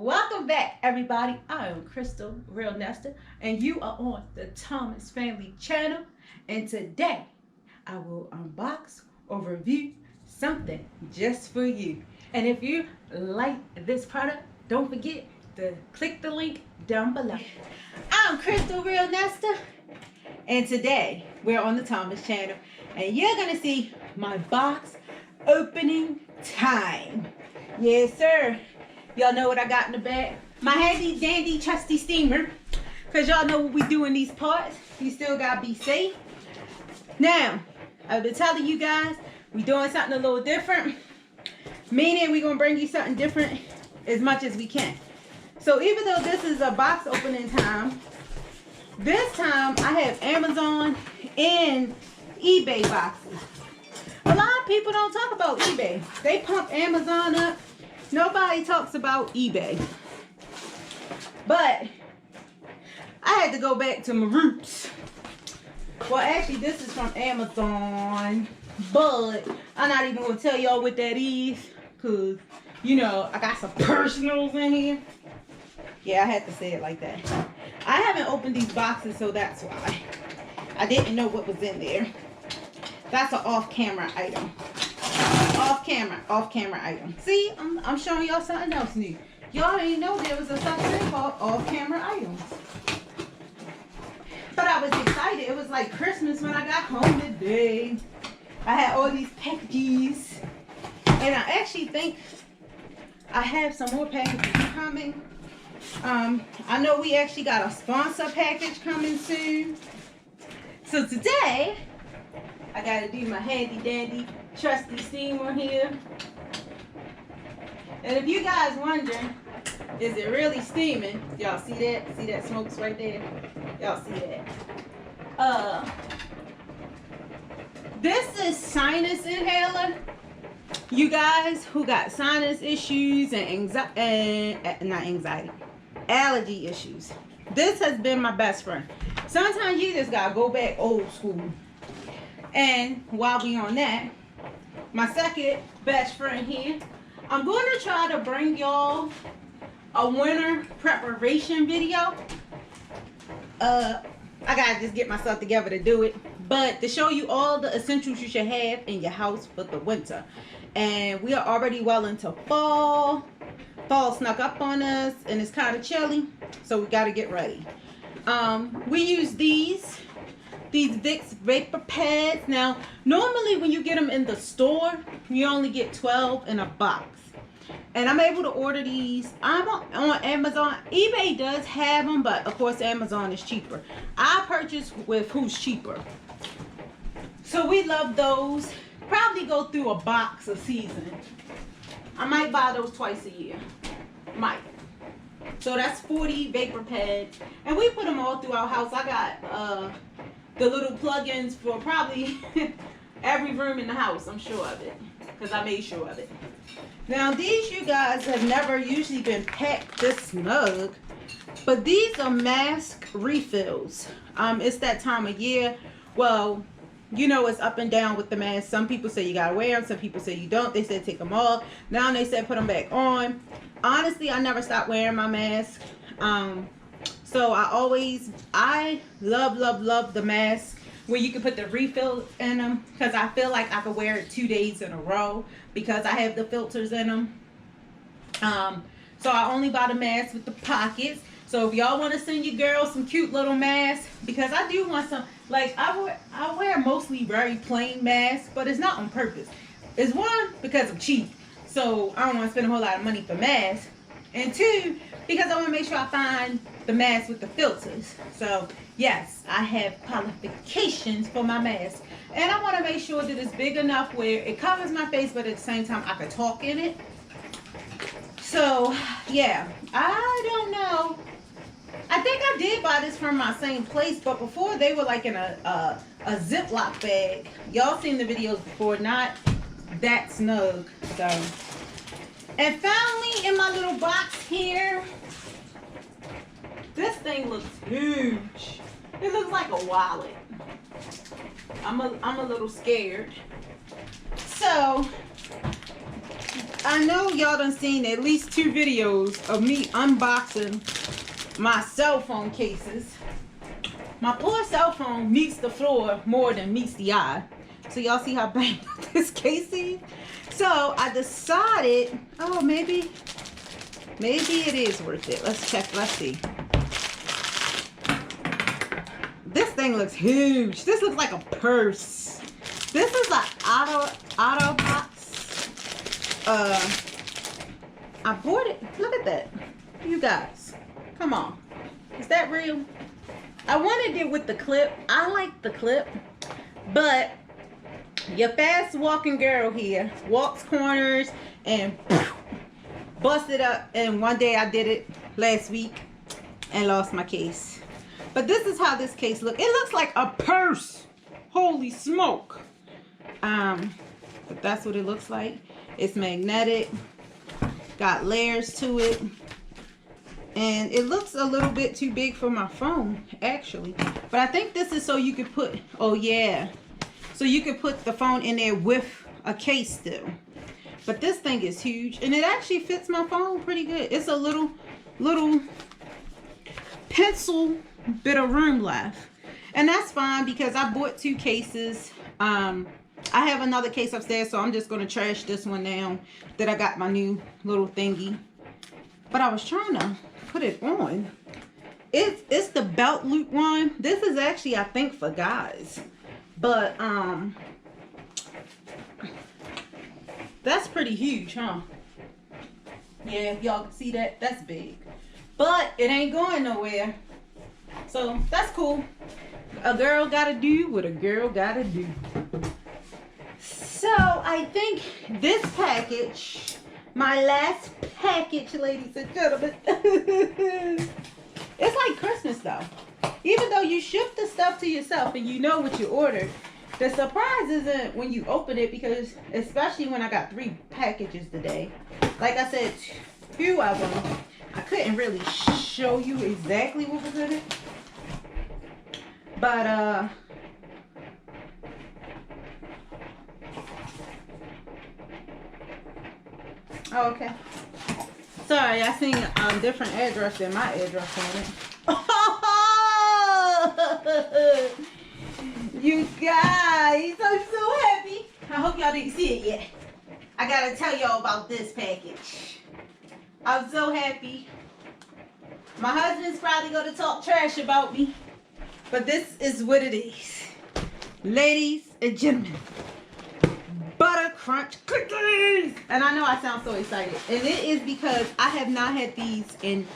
Welcome back, everybody. I am Crystal, Real Nester, and you are on the Thomas Family channel. And today, I will unbox or review something just for you. And if you like this product, don't forget to click the link down below. I'm Crystal, Real Nester, and today we're on the Thomas channel, and you're gonna see my box opening time. Yes, sir. Y'all know what I got in the bag? My handy dandy trusty steamer. Cause y'all know what we do in these parts. You still gotta be safe. Now, I've been telling you guys, we doing something a little different. Meaning we gonna bring you something different as much as we can. So even though this is a box opening time, this time I have Amazon and eBay boxes. A lot of people don't talk about eBay. They pump Amazon up. Nobody talks about eBay. But I had to go back to my roots. Well, actually, this is from Amazon. But I'm not even going to tell y'all what that is. Because, you know, I got some personals in here. Yeah, I had to say it like that. I haven't opened these boxes, so that's why. I didn't know what was in there. That's an off-camera item. Off-camera item. See, I'm showing y'all something else new. Y'all didn't know there was a such thing called off-camera items. But I was excited. It was like Christmas when I got home today. I had all these packages. And I actually think I have some more packages coming. I know we actually got a sponsor package coming soon. So today, I gotta do my handy dandy trusty steamer here. And if you guys wondering, is it really steaming? Y'all see that? See that smoke's right there? Y'all see that? This is Sinus Inhaler. You guys who got sinus issues and allergy issues. This has been my best friend. Sometimes you just gotta go back old school. And while we on that, my second best friend here, I'm going to try to bring y'all a winter preparation video. I gotta just get myself together to do it, but to show you all the essentials you should have in your house for the winter. And we are already well into fall. Fall snuck up on us and it's kind of chilly, so we got to get ready. We use these Vicks vapor pads. Now, normally when you get them in the store, you only get 12 in a box. And I'm able to order these. I'm on Amazon. eBay does have them, but of course Amazon is cheaper. I purchase with who's cheaper. So we love those. Probably go through a box a season. I might buy those twice a year. Might. So that's 40 vapor pads. And we put them all through our house. I got the little plug-ins for probably every room in the house. I'm sure of it. Because I made sure of it. Now these, you guys, have never usually been packed this snug. But these are mask refills. It's that time of year. Well, you know, it's up and down with the mask. Some people say you gotta wear them. Some people say you don't. They said take them off. Now they said put them back on. Honestly, I never stopped wearing my mask. So I love the mask where you can put the refill in them, because I feel like I could wear it 2 days in a row because I have the filters in them. So I only buy the mask with the pockets. So if y'all want to send your girls some cute little masks, because I do want some, like I wear mostly very plain masks, but it's not on purpose. It's one, because I'm cheap. So I don't want to spend a whole lot of money for masks. And two, because I want to make sure I find the mask with the filters. So yes, I have qualifications for my mask. And I want to make sure that it's big enough where it covers my face, but at the same time I can talk in it. So yeah, I don't know. I think I did buy this from my same place, but before they were like in a Ziploc bag. Y'all seen the videos before, not that snug. So, and finally in my little box here, this thing looks huge. It looks like a wallet. I'm a little scared. So I know y'all done seen at least 2 videos of me unboxing my cell phone cases. My poor cell phone meets the floor more than meets the eye. So y'all see how banged up this case is? So I decided, oh, maybe it is worth it. Let's check, let's see. This thing looks huge. This looks like a purse. This is an auto box. I bought it. Look at that. You guys, come on. Is that real? I wanted it with the clip. I like the clip, but your fast walking girl here walks corners and busted up. And one day I did it last week and lost my case. But this is how this case looks. It looks like a purse. Holy smoke. But that's what it looks like. It's magnetic. Got layers to it. And it looks a little bit too big for my phone, actually. But I think this is so you could put, oh yeah. So you could put the phone in there with a case still. But this thing is huge. And it actually fits my phone pretty good. It's a little pencil bit of room left. And that's fine because I bought 2 cases. I have another case upstairs, so I'm just going to trash this one now that I got my new little thingy. But I was trying to put it on. It's the belt loop one. This is actually, I think, for guys. But that's pretty huge, huh? Yeah, y'all can see that. That's big. But it ain't going nowhere. So that's cool. A girl gotta do what a girl gotta do. So I think this package, my last package, ladies and gentlemen, it's like Christmas though. Even though you ship the stuff to yourself and you know what you ordered, the surprise isn't when you open it, because especially when I got 3 packages today. Like I said, 2 of them, I couldn't really show you exactly what was in it. But oh, okay. Sorry, I seen different address than my address on it. Oh, you guys, I'm so happy. I hope y'all didn't see it yet. I gotta tell y'all about this package. I'm so happy. My husband's probably gonna talk trash about me, but this is what it is. Ladies and gentlemen, Buttercrunch Cookies! And I know I sound so excited. And it is because I have not had these in,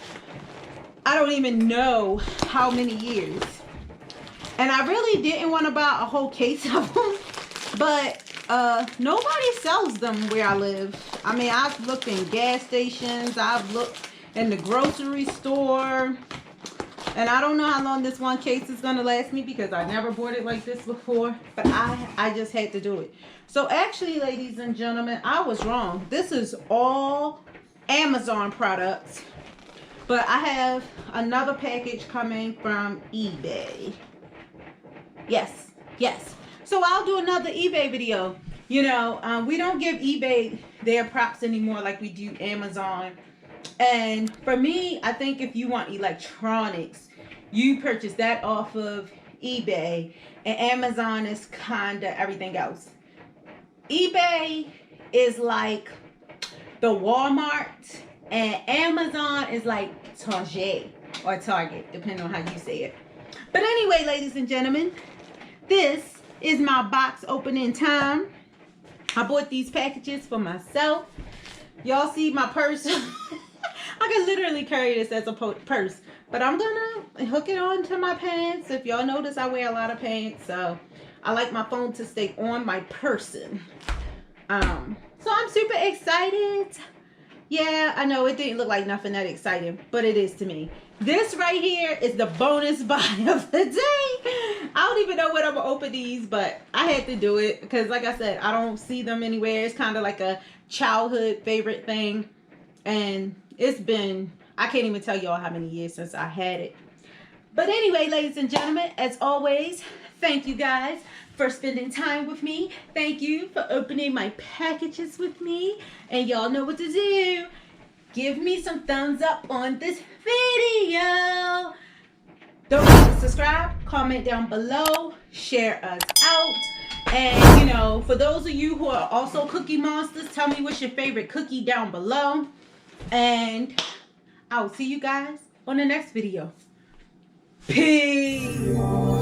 I don't even know how many years. And I really didn't want to buy a whole case of them. But nobody sells them where I live. I mean, I've looked in gas stations. I've looked in the grocery store. And I don't know how long this one case is going to last me, because I never bought it like this before. But I just had to do it. So actually, ladies and gentlemen, I was wrong. This is all Amazon products. But I have another package coming from eBay. Yes, yes. So I'll do another eBay video. You know, we don't give eBay their props anymore like we do Amazon. And for me, I think if you want electronics, you purchase that off of eBay, and Amazon is kind of everything else. eBay is like the Walmart, and Amazon is like Target or Target, depending on how you say it. But anyway, ladies and gentlemen, this is my box opening time. I bought these packages for myself. Y'all see my purse? I can literally carry this as a purse, but I'm gonna hook it onto my pants. If y'all notice, I wear a lot of pants, so I like my phone to stay on my person. So I'm super excited. Yeah, I know it didn't look like nothing that exciting, but it is to me. This right here is the bonus buy of the day. I don't even know when I'm gonna open these, but I had to do it because, like I said, I don't see them anywhere. It's kind of like a childhood favorite thing, and it's been, I can't even tell y'all how many years since I had it. But anyway, ladies and gentlemen, as always, thank you guys for spending time with me. Thank you for opening my packages with me. And y'all know what to do. Give me some thumbs up on this video. Don't forget to subscribe, comment down below, share us out. And, you know, for those of you who are also cookie monsters, tell me what's your favorite cookie down below. And I'll see you guys on the next video. Peace.